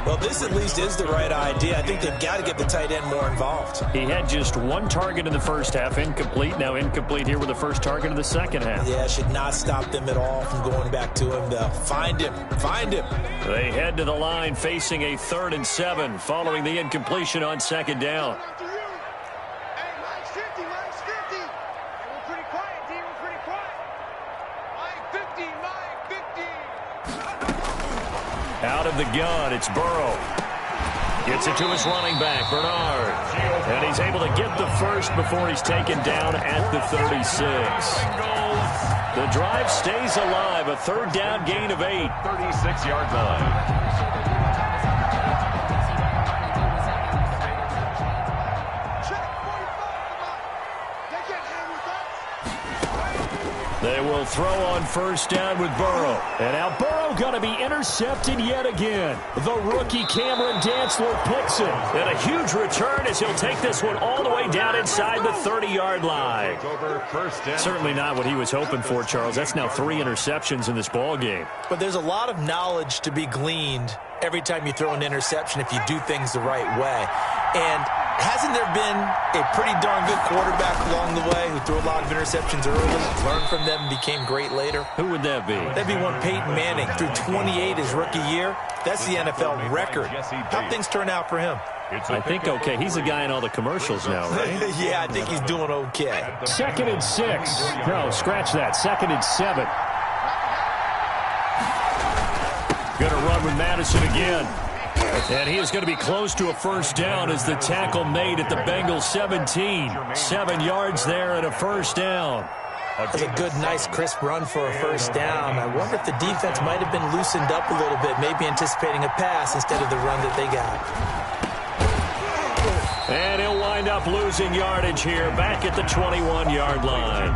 Well, this at least is the right idea. I think they've got to get the tight end more involved. He had just 1 target in the first half, incomplete. Now incomplete here with the first target in the second half. Yeah, should not stop them at all from going back to him. They'll find him. Find him. They head to the line facing a 3rd and 7 following the incompletion on 2nd down. Out of the gun, it's Burrow. Gets it to his running back, Bernard. And he's able to get the first before he's taken down at the 36. The drive stays alive. A third down gain of 8. 36-yard line. They will throw on first down with Burrow. And now Burrow going to be intercepted yet again. The rookie Cameron Dantzler picks it. And a huge return as he'll take this one all the way down inside the 30-yard line. Certainly not what he was hoping for, Charles. That's now 3 interceptions in this ball game. But there's a lot of knowledge to be gleaned every time you throw an interception if you do things the right way. And hasn't there been a pretty darn good quarterback along the way who threw a lot of interceptions early, learned from them, and became great later? Who would that be? That'd be one Peyton Manning. Threw 28 his rookie year. That's the NFL record. How things turn out for him? I think okay. He's a guy in all the commercials now, right? Yeah, I think he's doing okay. 2nd and 6. No, scratch that. 2nd and 7. Going to run with Madison again. And he is going to be close to a first down as the tackle made at the Bengals 17. 7 yards there and a first down. That's a good, nice, crisp run for a first down. I wonder if the defense might have been loosened up a little bit, maybe anticipating a pass instead of the run that they got. And he'll wind up losing yardage here back at the 21-yard line.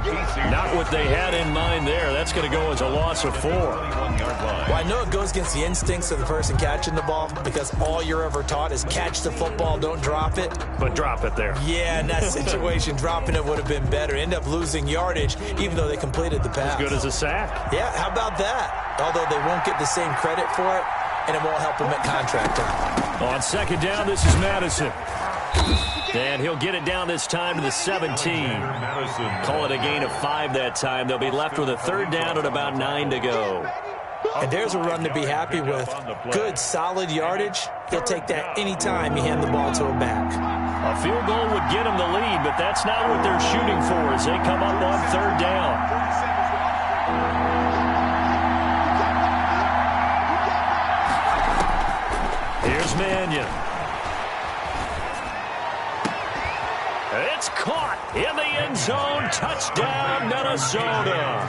Not what they had in mind there. That's going to go as a loss of 4. Well, I know it goes against the instincts of the person catching the ball because all you're ever taught is catch the football, don't drop it. But drop it there. Yeah, in that situation, dropping it would have been better. End up losing yardage even though they completed the pass. As good as a sack. Yeah, how about that? Although they won't get the same credit for it, and it won't help them at contract time. On 2nd down, this is Madison. And he'll get it down this time to the 17. Call it a gain of 5 that time. They'll be left with a 3rd down and about 9 to go. And there's a run to be happy with. Good, solid yardage. He'll take that any time you hand the ball to him back. A field goal would get him the lead, but that's not what they're shooting for as they come up on 3rd down. Here's Mannion. It's caught in the end zone. Touchdown, Minnesota.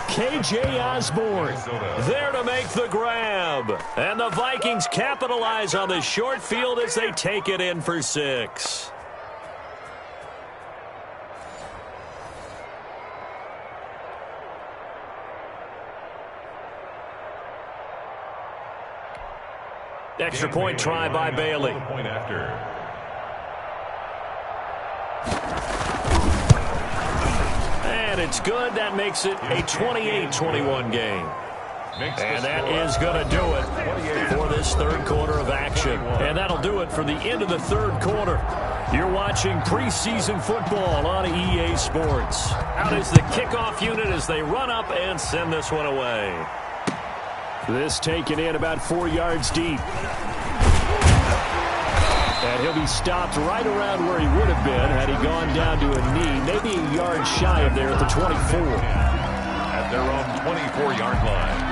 K.J. Osborne there to make the grab. And the Vikings capitalize on the short field as they take it in for 6. Extra point try by Bailey. Point after. And it's good. That makes it a 28-21 game. And that is going to do it for this 3rd quarter of action. And that'll do it for the end of the 3rd quarter. You're watching preseason football on EA Sports. Out is the kickoff unit as they run up and send this one away. This taken in about 4 yards deep. And he'll be stopped right around where he would have been had he gone down to a knee, maybe a yard shy of there at the 24. At their own 24-yard line.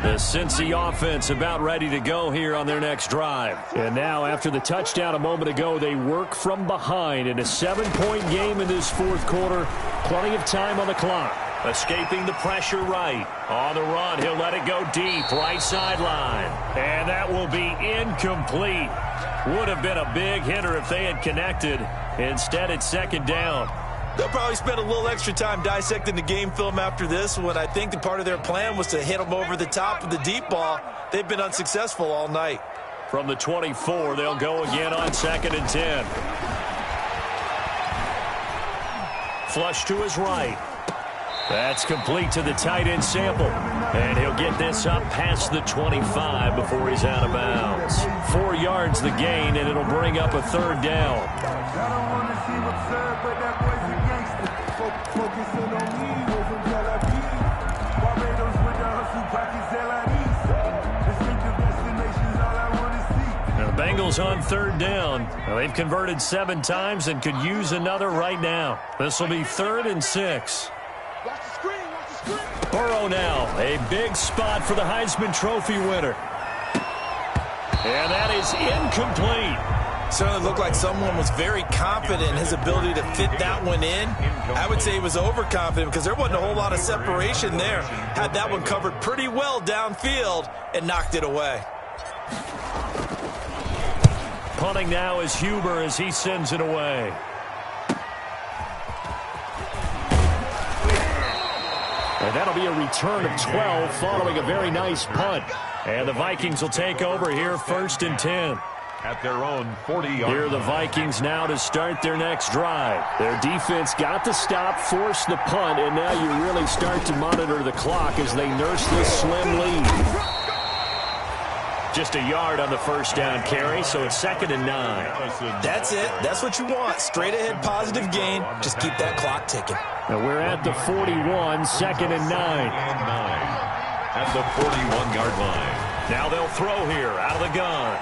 The Cincy offense about ready to go here on their next drive. And now, after the touchdown a moment ago, they work from behind in a 7-point game in this 4th quarter. Plenty of time on the clock. Escaping the pressure right. On the run, he'll let it go deep, right sideline. And that will be incomplete. Would have been a big hitter if they had connected. Instead, it's 2nd down. They'll probably spend a little extra time dissecting the game film after this one. I think the part of their plan was to hit them over the top of the deep ball. They've been unsuccessful all night. From the 24, they'll go again on 2nd and 10. Flush to his right. That's complete to the tight end Sample. And he'll get this up past the 25 before he's out of bounds. 4 yards the gain, and it'll bring up a 3rd down. Now, the Bengals Bengals on third down. Well, they've converted 7 times and could use another right now. This will be 3rd and 6. Burrow now, a big spot for the Heisman Trophy winner. And that is incomplete. Certainly looked like someone was very confident in his ability to fit that one in. I would say he was overconfident because there wasn't a whole lot of separation there. Had that one covered pretty well downfield and knocked it away. Punting now is Huber as he sends it away. And that'll be a return of 12 following a very nice punt. And the Vikings will take over here 1st and 10. At their own 40-yard Here are the Vikings now to start their next drive. Their defense got the stop, forced the punt, and now you really start to monitor the clock as they nurse this slim lead. Just a yard on the first down carry, so it's 2nd and 9. That's it. That's what you want. Straight ahead positive gain. Just keep that clock ticking. Now we're at the 41, 2nd and 9. At the 41-yard line. Now they'll throw here out of the gun.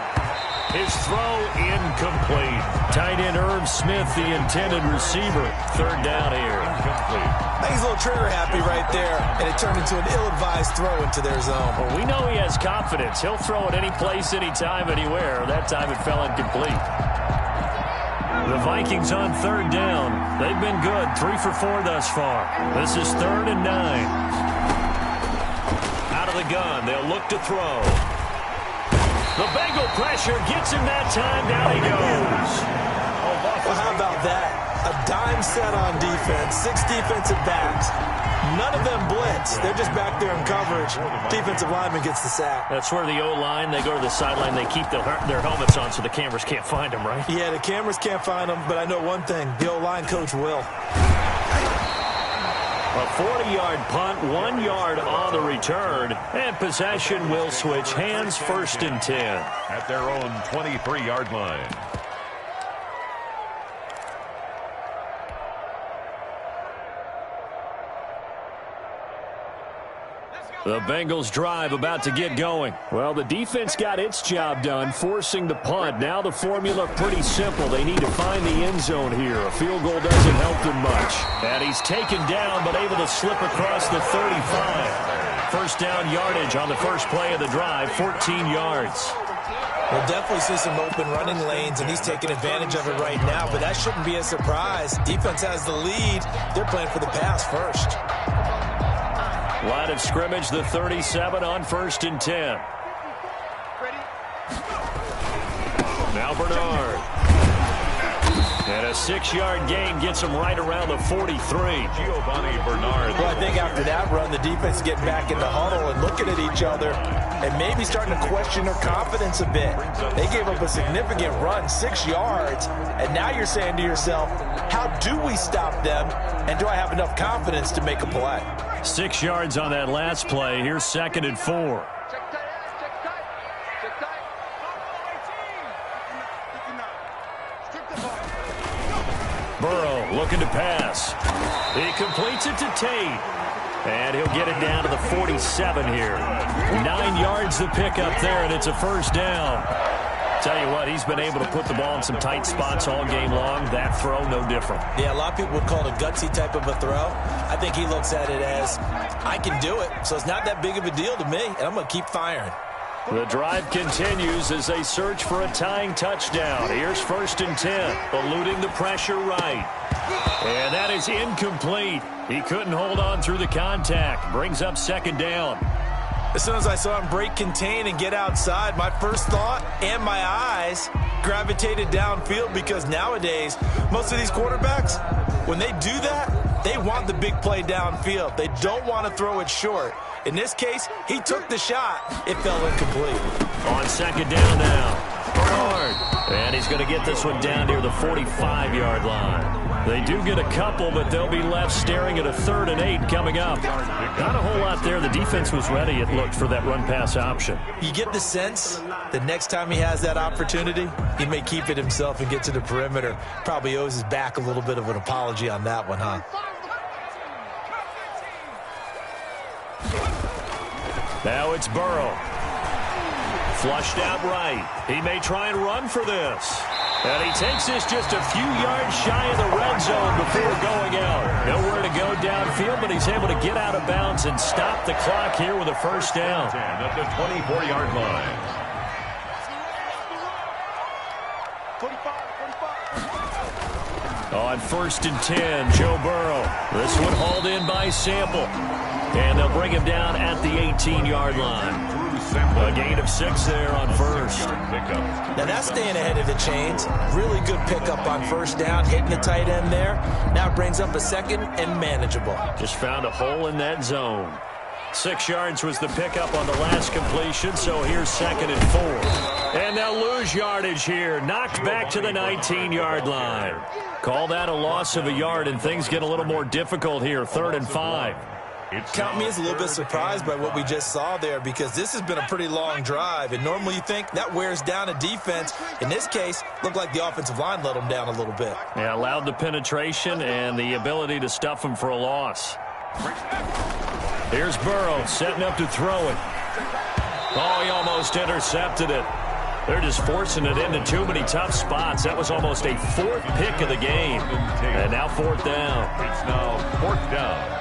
His throw incomplete. Tight end Irv Smith, the intended receiver. 3rd down here. Incomplete. I think he's a little trigger happy right there, and it turned into an ill-advised throw into their zone. Well, we know he has confidence. He'll throw it any place, anytime, anywhere. That time it fell incomplete. The Vikings on 3rd down. They've been good, 3 for 4 thus far. This is 3rd and 9. Out of the gun, they'll look to throw. The Bengal pressure gets him that time. Down he goes. Well, how about that? A dime set on defense, 6 defensive backs. None of them blitz. They're just back there in coverage. Defensive lineman gets the sack. That's where the O-line, they go to the sideline, they keep their helmets on so the cameras can't find them, right? Yeah, the cameras can't find them, but I know one thing. The O-line coach will. A 40-yard punt, 1 yard on the return, and possession will switch hands 1st and 10. At their own 23-yard line. The Bengals drive about to get going. Well, the defense got its job done, forcing the punt. Now the formula pretty simple. They need to find the end zone here. A field goal doesn't help them much. And he's taken down, but able to slip across the 35. First down yardage on the first play of the drive, 14 yards. We'll definitely see some open running lanes, and he's taking advantage of it right now, but that shouldn't be a surprise. Defense has the lead. They're playing for the pass first. Line of scrimmage, the 37 on 1st and 10. Now Bernard. And a 6-yard gain gets him right around the 43. Giovanni Bernard. Well, I think after that run, the defense is getting back in the huddle and looking at each other and maybe starting to question their confidence a bit. They gave up a significant run, 6 yards, and now you're saying to yourself, how do we stop them, and do I have enough confidence to make a play? 6 yards on that last play. Here's 2nd and 4. Burrow looking to pass. He completes it to Tate. And he'll get it down to the 47 here. 9 yards to pick up there, and it's a first down. Tell you what, he's been able to put the ball in some tight spots all game long. That throw, no different. Yeah, a lot of people would call it a gutsy type of a throw. I think he looks at it as, I can do it, so it's not that big of a deal to me, and I'm going to keep firing. The drive continues as they search for a tying touchdown. Here's 1st and 10, eluding the pressure right. And that is incomplete. He couldn't hold on through the contact. Brings up 2nd down. As soon as I saw him break contain and get outside, my first thought and my eyes gravitated downfield, because nowadays, most of these quarterbacks, when they do that, they want the big play downfield. They don't want to throw it short. In this case, he took the shot. It fell incomplete. On 2nd down now, Bernard. And he's going to get this one down near the 45-yard line. They do get a couple, but they'll be left staring at a 3rd and 8 coming up. Not a whole lot there. The defense was ready, it looked, for that run-pass option. You get the sense that next time he has that opportunity, he may keep it himself and get to the perimeter. Probably owes his back a little bit of an apology on that one, huh? Now it's Burrow. Flushed out right. He may try and run for this. And he takes this just a few yards shy of the red zone before going out. Nowhere to go downfield, but he's able to get out of bounds and stop the clock here with a first down. At the 24-yard line. On 1st and 10, Joe Burrow. This one hauled in by Sample. And they'll bring him down at the 18-yard line. A gain of 6 there on first. Now that's staying ahead of the chains. Really good pickup on first down, hitting the tight end there. Now it brings up a second and manageable. Just found a hole in that zone. 6 yards was the pickup on the last completion, so here's 2nd and 4. And they'll lose yardage here. Knocked back to the 19-yard line. Call that a loss of a yard, and things get a little more difficult here. 3rd and 5. Count me as a little bit surprised by what we just saw there, because this has been a pretty long drive, and normally you think that wears down a defense. In this case, looked like the offensive line let them down a little bit. Yeah, allowed the penetration and the ability to stuff them for a loss. Here's Burrow setting up to throw it. Oh, he almost intercepted it. They're just forcing it into too many tough spots. That was almost a 4th pick of the game. And now 4th down. It's now 4th down.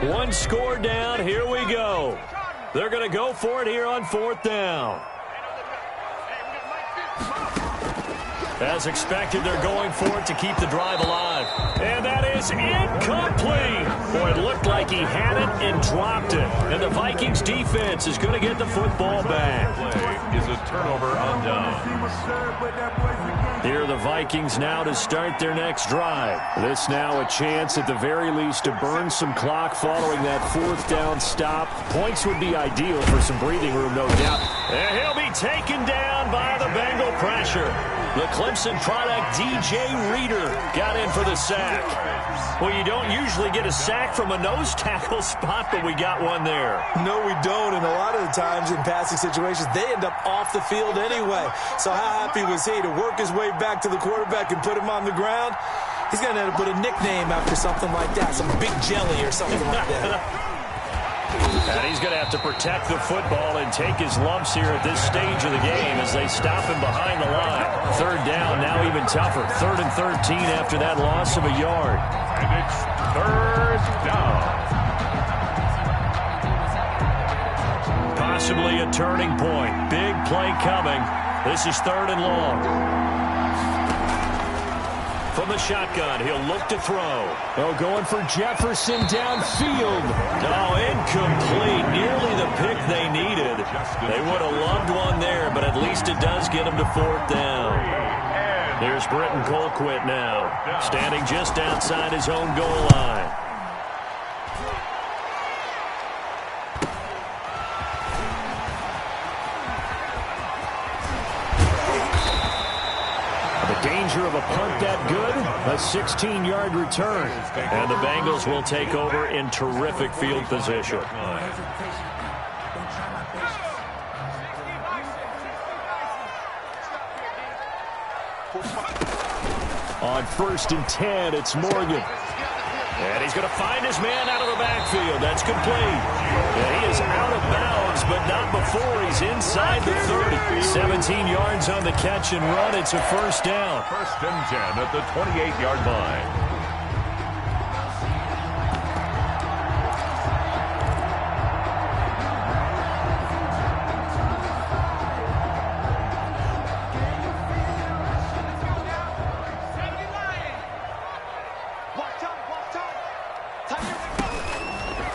1 score down. Here we go. They're going to go for it here on 4th down. As expected, they're going for it to keep the drive alive. And that is incomplete. Boy, it looked like he had it and dropped it. And the Vikings defense is going to get the football back. Play is a turnover on down. Here are the Vikings now to start their next drive. This now a chance at the very least to burn some clock following that 4th down stop. Points would be ideal for some breathing room, no doubt. And he'll be taken down by the Bengal pressure. The Clemson product, DJ Reader, got in for the sack. Well, you don't usually get a sack from a nose tackle spot, but we got one there. No, we don't, and a lot of the times in passing situations, they end up off the field anyway. So how happy was he to work his way back to the quarterback and put him on the ground? He's going to end up with a nickname after something like that, some Big Jelly or something like that. And he's going to have to protect the football and take his lumps here at this stage of the game as they stop him behind the line. 3rd down, now even tougher. 3rd and 13 after that loss of a yard. And it's 3rd down. Possibly a turning point. Big play coming. This is 3rd and long. From the shotgun, he'll look to throw. Oh, going for Jefferson downfield. Oh, incomplete. Nearly the pick they needed. They would have loved one there, but at least it does get them to 4th down. Here's Britton Colquitt now, standing just outside his own goal line. Danger of a punt that good, a 16-yard return. And the Bengals will take over in terrific field position. On 1st and 10, it's Morgan. And he's going to find his man out of the backfield. That's complete. And he is out of bounds, but not before he's inside the 30. 17 yards on the catch and run. It's a 1st down. 1st and 10 at the 28-yard line.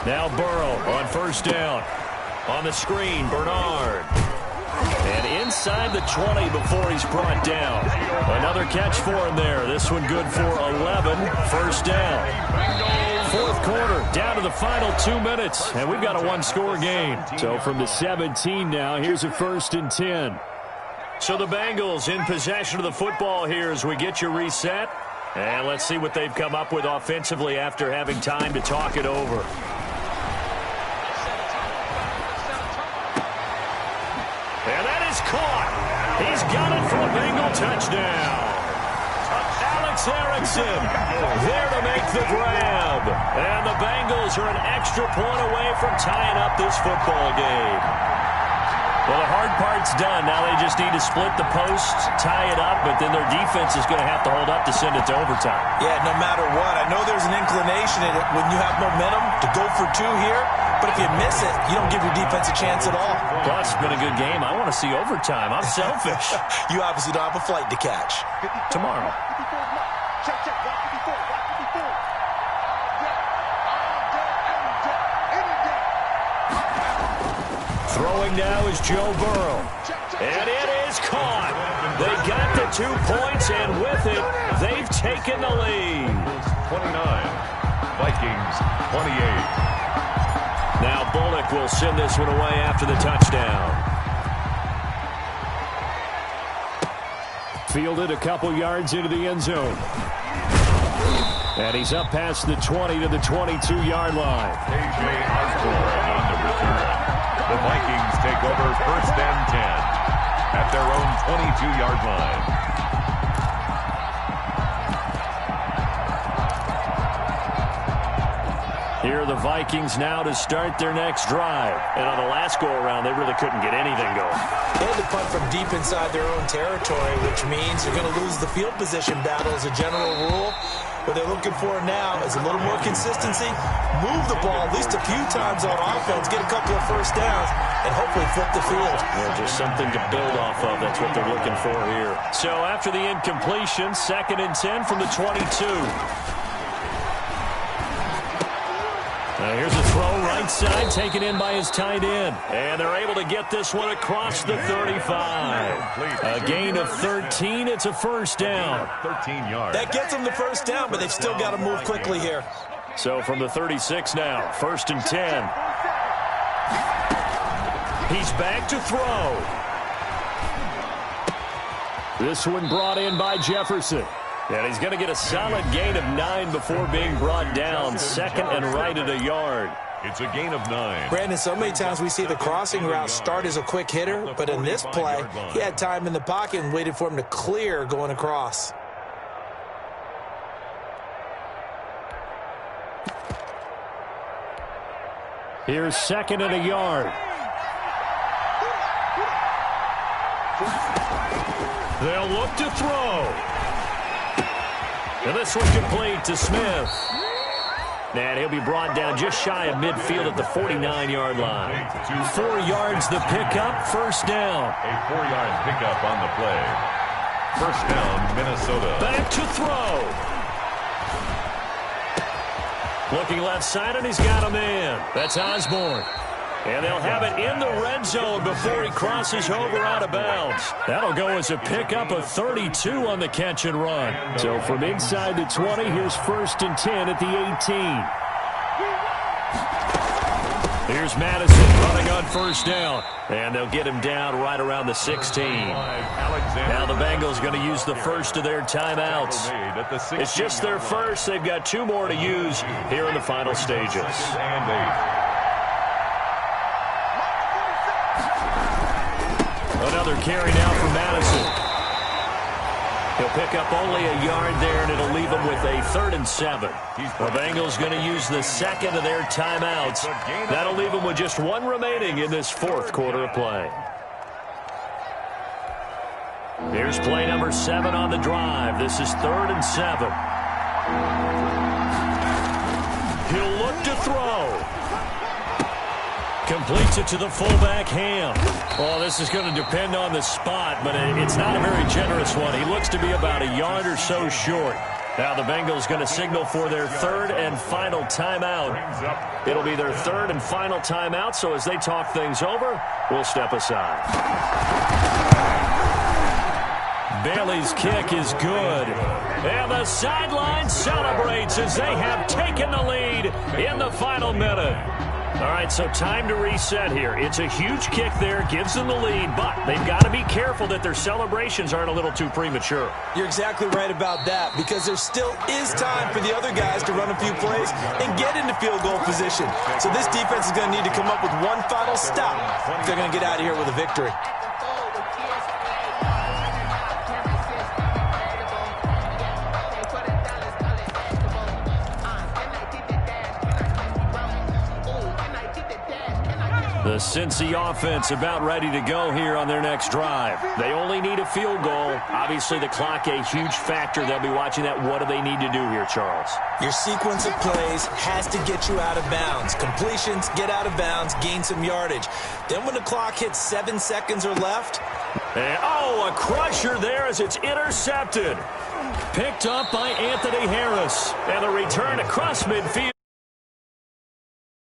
Now Burrow on 1st down. On the screen, Bernard. And inside the 20 before he's brought down. Another catch for him there. This one good for 11. 1st down. 4th quarter, down to the final 2 minutes. And we've got a 1-score game. So from the 17 now, here's a 1st and 10. So the Bengals in possession of the football here as we get you reset. And let's see what they've come up with offensively after having time to talk it over. And that is caught. He's got it for a Bengal touchdown. Alex Erickson there to make the grab. And the Bengals are an extra point away from tying up this football game. Well, the hard part's done. Now they just need to split the post, tie it up, but then their defense is going to have to hold up to send it to overtime. Yeah, no matter what. I know there's an inclination in it when you have momentum to go for two here, but if you miss it, you don't give your defense a chance at all. Plus, it's been a good game. I want to see overtime. I'm selfish. You obviously don't have a flight to catch. Tomorrow. Throwing now is Joe Burrow. And it is caught. They got the 2 points, and with it, they've taken the lead. 29. Vikings 28. Now Bullock will send this one away after the touchdown. Fielded a couple yards into the end zone. And he's up past the 20 to the 22-yard line. A.J. Osborne on the return. The Vikings take over 1st and 10 at their own 22-yard line. Here are the Vikings now to start their next drive. And on the last go-around, they really couldn't get anything going. They had to punt from deep inside their own territory, which means you're going to lose the field position battle as a general rule. What they're looking for now is a little more consistency, move the ball at least a few times on offense, get a couple of first downs, and hopefully flip the field. Yeah, just something to build off of. That's what they're looking for here. So after the incompletion, 2nd and 10 from the 22. Now here's a throw right side, taken in by his tight end. And they're able to get this one across the 35. A gain of 13. It's a first down. 13 yards. That gets them the first down, but they've still got to move quickly here. So from the 36 now, 1st and 10. He's back to throw. This one brought in by Jefferson. And he's going to get a solid gain of 9 before being brought down. 2nd and right at a yard. It's a gain of 9. Brandon, so many times we see the crossing route start as a quick hitter, but in this play, he had time in the pocket and waited for him to clear going across. Here's 2nd and a yard. They'll look to throw. And this one complete to Smith. And he'll be brought down just shy of midfield at the 49-yard line. 4 yards the pickup, first down. A 4-yard pickup on the play. First down, Minnesota. Back to throw. Looking left side, and he's got a man. That's Osborne. And they'll have it in the red zone before he crosses over out of bounds. That'll go as a pickup of 32 on the catch and run. So from inside the 20, here's 1st and 10 at the 18. Here's Madison running on first down. And they'll get him down right around the 16. Now the Bengals going to use the first of their timeouts. It's just their first. They've got 2 more to use here in the final stages. Another carry now for Madison. He'll pick up only a yard there, and it'll leave him with a 3rd and 7. The Bengals going to use the 2nd of their timeouts. That'll leave them with just 1 remaining in this 4th quarter of play. Here's play number 7 on the drive. This is 3rd and 7. He'll look to throw. Completes it to the fullback, Ham. Oh, this is going to depend on the spot, but it's not a very generous one. He looks to be about a yard or so short. Now the Bengals going to signal for their 3rd and final timeout. It'll be their 3rd and final timeout, so as they talk things over, we'll step aside. Bailey's kick is good. And the sideline celebrates as they have taken the lead in the final minute. All right, so time to reset here. It's a huge kick there, gives them the lead, but they've got to be careful that their celebrations aren't a little too premature. You're exactly right about that, because there still is time for the other guys to run a few plays and get into field goal position. So this defense is going to need to come up with one final stop if they're going to get out of here with a victory. The Cincy offense about ready to go here on their next drive. They only need a field goal. Obviously, the clock a huge factor. They'll be watching that. What do they need to do here, Charles? Your sequence of plays has to get you out of bounds. Completions, get out of bounds, gain some yardage. Then when the clock hits 7 seconds or left. And, oh, a crusher there as it's intercepted. Picked up by Anthony Harris. And a return across midfield.